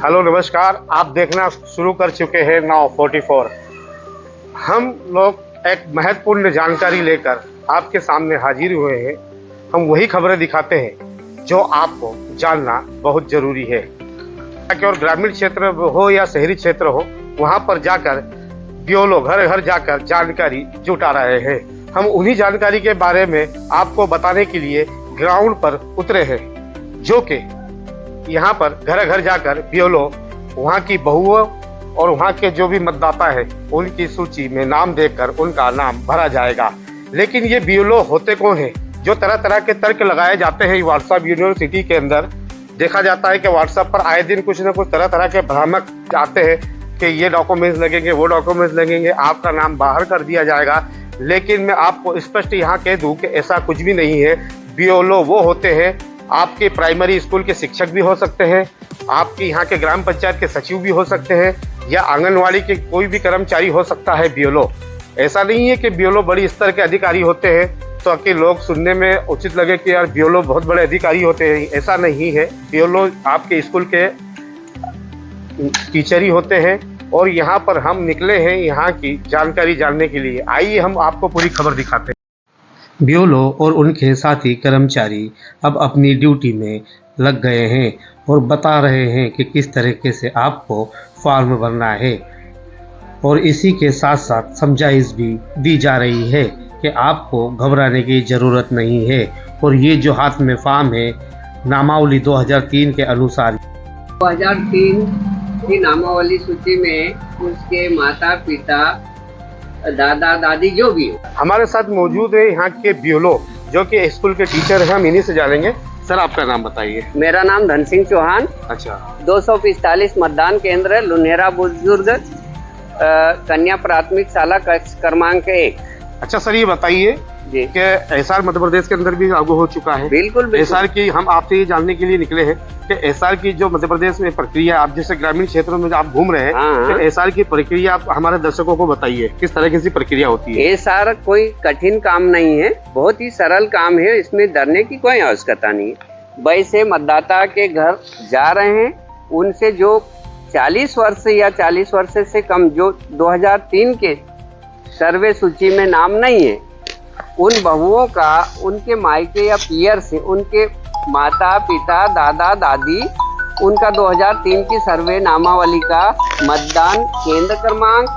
Hello नमस्कार, आप देखना शुरू कर चुके हैं नाउ 44। हम लोग एक महत्वपूर्ण जानकारी लेकर आपके सामने हाजिर हुए हैं। हम वही खबरें दिखाते हैं जो आपको जानना बहुत ज़रूरी है, ताकि और ग्रामीण क्षेत्र हो या शहरी क्षेत्र हो, वहाँ पर जाकर BLO घर घर जाकर जानकारी जुटा रहे हैं। हम उन्हीं जानकारी के बारे में आपको बताने के लिए ग्राउंड पर उतरे हैं, जो कि यहाँ पर घर घर जाकर BLO वहाँ की बहुओं और वहाँ के जो भी मतदाता है उनकी सूची में नाम देखकर उनका नाम भरा जाएगा। लेकिन ये BLO होते कौन है? जो तरह तरह के तर्क लगाए जाते हैं व्हाट्सएप यूनिवर्सिटी के अंदर। देखा जाता है कि व्हाट्सएप पर आए दिन कुछ न कुछ तरह तरह के भ्रामक आते हैं कि ये डॉक्यूमेंट्स लगेंगे, वो डॉक्यूमेंट्स लगेंगे, आपका नाम बाहर कर दिया जाएगा। लेकिन मैं आपको स्पष्ट यहाँ कह दूँ कि ऐसा कुछ भी नहीं है। BLO वो होते हैं, आपके प्राइमरी स्कूल के शिक्षक भी हो सकते हैं, आपके यहाँ के ग्राम पंचायत के सचिव भी हो सकते हैं, या आंगनवाड़ी के कोई भी कर्मचारी हो सकता है BLO। ऐसा नहीं है कि BLO बड़ी स्तर के अधिकारी होते हैं तो कि लोग सुनने में उचित लगे कि यार BLO बहुत बड़े अधिकारी होते हैं। ऐसा नहीं है। BLO आपके स्कूल के टीचर ही होते हैं। और यहाँ पर हम निकले हैं यहाँ की जानकारी जानने के लिए। आइए हम आपको पूरी खबर दिखाते हैं। BLO और उनके साथी कर्मचारी अब अपनी ड्यूटी में लग गए हैं और बता रहे हैं कि किस तरीके से आपको फॉर्म भरना है। और इसी के साथ साथ समझाइश भी दी जा रही है कि आपको घबराने की ज़रूरत नहीं है। और ये जो हाथ में फॉर्म है, नामावली 2003 के अनुसार 2003 की नामावली सूची में उसके माता पिता, दादा दादी जो भी हो। हमारे साथ मौजूद है यहाँ के BLO जो कि स्कूल के टीचर हैं। हम इन्हीं से जानेंगे। सर, आपका नाम बताइए। मेरा नाम धन सिंह चौहान। अच्छा। 245 मतदान केंद्र, लुनेरा बुजुर्ग कन्या प्राथमिक शाला कक्ष क्रमांक 1। अच्छा सर, ये बताइए जी कि SR मध्य प्रदेश के अंदर भी लागू हो चुका है। बिल्कुल। SR की हम आपसे ये जानने के लिए निकले हैं कि SR की जो मध्य प्रदेश में प्रक्रिया, आप जैसे ग्रामीण क्षेत्रों में आप घूम रहे हैं, तो SR की प्रक्रिया आप हमारे दर्शकों को बताइए, किस तरह की प्रक्रिया होती है। SR कोई कठिन काम नहीं है, बहुत ही सरल काम है। इसमें डरने की कोई आवश्यकता नहीं है। वैसे मतदाता के घर जा रहे हैं, उनसे जो 40 वर्ष या 40 वर्ष से कम, जो 2003 के सर्वे सूची में नाम नहीं है, उन बहुओं का उनके मायके या पियर से, उनके माता पिता, दादा दादी, उनका 2003 की सर्वे नामावली का मतदान केंद्र क्रमांक,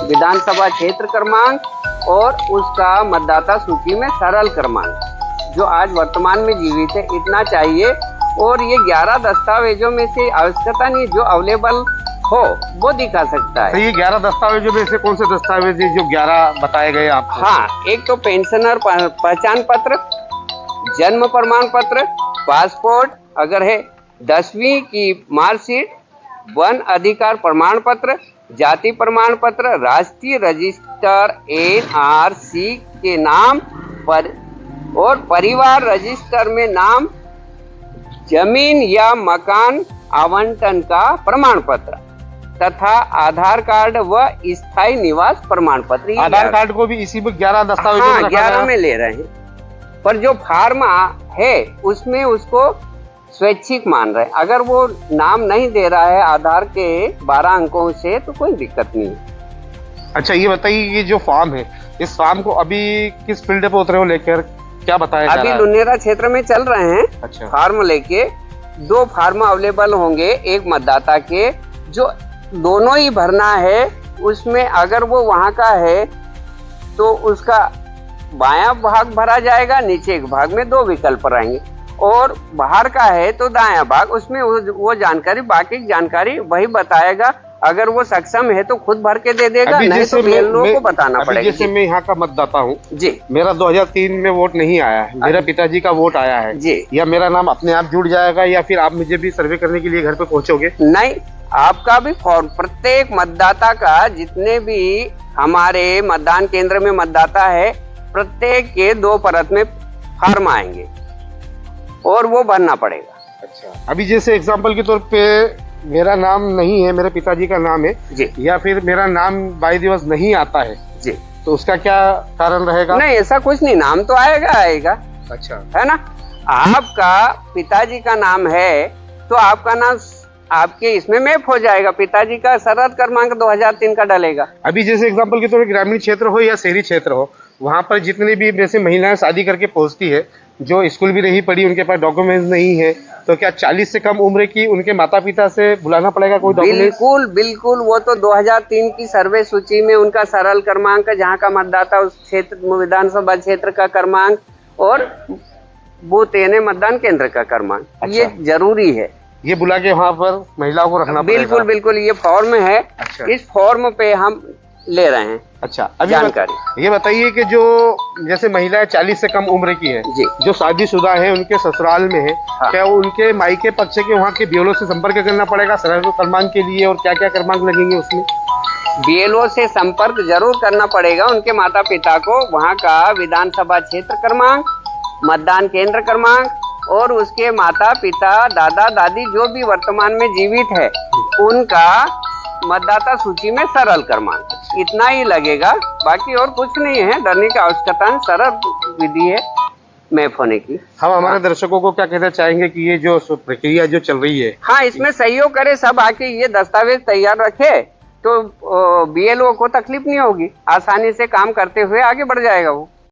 विधानसभा क्षेत्र क्रमांक और उसका मतदाता सूची में सरल क्रमांक जो आज वर्तमान में जीवित है, इतना चाहिए। और ये 11 दस्तावेजों में से आवश्यकता नहीं, जो अवेलेबल हो वो दिखा सकता है। तो ये 11 दस्तावेजों में से कौन से दस्तावेज है जो 11 बताए गए आपको? हाँ, एक तो पेंशनर पहचान पत्र, जन्म प्रमाण पत्र, पासपोर्ट अगर है, 10वीं की मार्कशीट, वन अधिकार प्रमाण पत्र, जाति प्रमाण पत्र, राष्ट्रीय रजिस्टर NRC के नाम पर और परिवार रजिस्टर में नाम, जमीन या मकान आवंटन का प्रमाण पत्र तथा आधार कार्ड व स्थायी निवास प्रमाण पत्र। आधार कार्ड को भी इसी में 11 दस्तावेजों में 11 में ले रहे हैं। पर जो फार्म है उसमें उसको स्वैच्छिक मान रहे हैं। अगर वो नाम नहीं दे रहा है आधार के 12 अंकों से, तो कोई दिक्कत नहीं है। अच्छा, ये बताइए, ये जो फॉर्म है, इस फॉर्म को अभी किस फील्ड पे उतरे हो लेकर, क्या बताया जा रहा है? अभी लुनेरा क्षेत्र में चल रहे हैं। अच्छा। फार्म लेके 2 फार्म अवेलेबल होंगे, एक मतदाता के, जो दोनों ही भरना है। उसमें अगर वो वहाँ का है तो उसका बायां भाग भरा जाएगा, नीचे एक भाग में 2 विकल्प रहेंगे, और बाहर का है तो दायां भाग, उसमें वो जानकारी, बाकी जानकारी वही बताएगा। अगर वो सक्षम है तो खुद भर के दे देगा, नहीं तो BLO को बताना पड़ेगा। जैसे मैं यहाँ का मतदाता हूँ जी, मेरा 2003 में वोट नहीं आया है, मेरा पिताजी का वोट आया है जी, या मेरा नाम अपने आप जुड़ जाएगा, या फिर आप मुझे भी सर्वे करने के लिए घर पे पहुँचोगे? नहीं, आपका भी फॉर्म, प्रत्येक मतदाता का, जितने भी हमारे मतदान केंद्र में मतदाता है, प्रत्येक के 2 परत में फॉर्म आएंगे और वो भरना पड़ेगा। अच्छा, अभी जैसे एग्जांपल के तौर पे मेरा नाम नहीं है, मेरे पिताजी का नाम है जी, या फिर मेरा नाम बाई दिवस नहीं आता है जी, तो उसका क्या कारण रहेगा? नहीं, ऐसा कुछ नहीं, नाम तो आएगा। अच्छा, है ना। आपका पिताजी का नाम है तो आपका नाम आपके इसमें मैप हो जाएगा, पिताजी का सरहद क्रमांक 2003 का डलेगा। अभी जैसे एग्जांपल के तौर पर ग्रामीण क्षेत्र हो या शहरी क्षेत्र हो, वहाँ पर जितनी भी जैसे महिलाएं शादी करके पहुंचती है, जो स्कूल भी नहीं पढ़ी, उनके पास डॉक्यूमेंट्स नहीं है, तो क्या 40 से कम उम्र की उनके माता पिता से बुलाना पड़ेगा कोई डॉक्यूमेंट्स? बिल्कुल बिल्कुल, वो तो 2003 की सर्वे सूची में उनका सरल क्रमांक, जहाँ का मतदाता उस क्षेत्र विधानसभा क्षेत्र का क्रमांक और बूथ यानी मतदान केंद्र का क्रमांक, ये जरूरी है। ये बुला के वहाँ पर महिलाओं को रखना पड़ेगा? बिल्कुल बिल्कुल, ये फॉर्म है। अच्छा। इस फॉर्म पे हम ले रहे हैं। अच्छा, अभी जानकारी ये बताइए कि जो जैसे महिलाएं 40 से कम उम्र की है, जी, जो शादीशुदा है, उनके ससुराल में है, हाँ। क्या उनके मायके पक्ष के वहाँ के बीएलओ से संपर्क करना पड़ेगा सरहद क्रमांक के लिए, और क्या क्या क्रमांक लगेंगे उसमें? बीएलओ से संपर्क जरूर करना पड़ेगा। उनके माता पिता को वहाँ का विधानसभा क्षेत्र क्रमांक, मतदान केंद्र क्रमांक और उसके माता पिता दादा दादी जो भी वर्तमान में जीवित है उनका मतदाता सूची में सरल क्रमांक, इतना ही लगेगा। बाकी और कुछ नहीं है, डरने की आवश्यकता नहीं, सरल विधि है मैप होने की। हम हमारे दर्शकों को क्या कहना चाहेंगे कि ये जो प्रक्रिया जो चल रही है, हाँ, इसमें सहयोग करे सब, आके ये दस्तावेज तैयार रखे तो बीएलओ को तकलीफ नहीं होगी, आसानी से काम करते हुए आगे बढ़ जाएगा वो।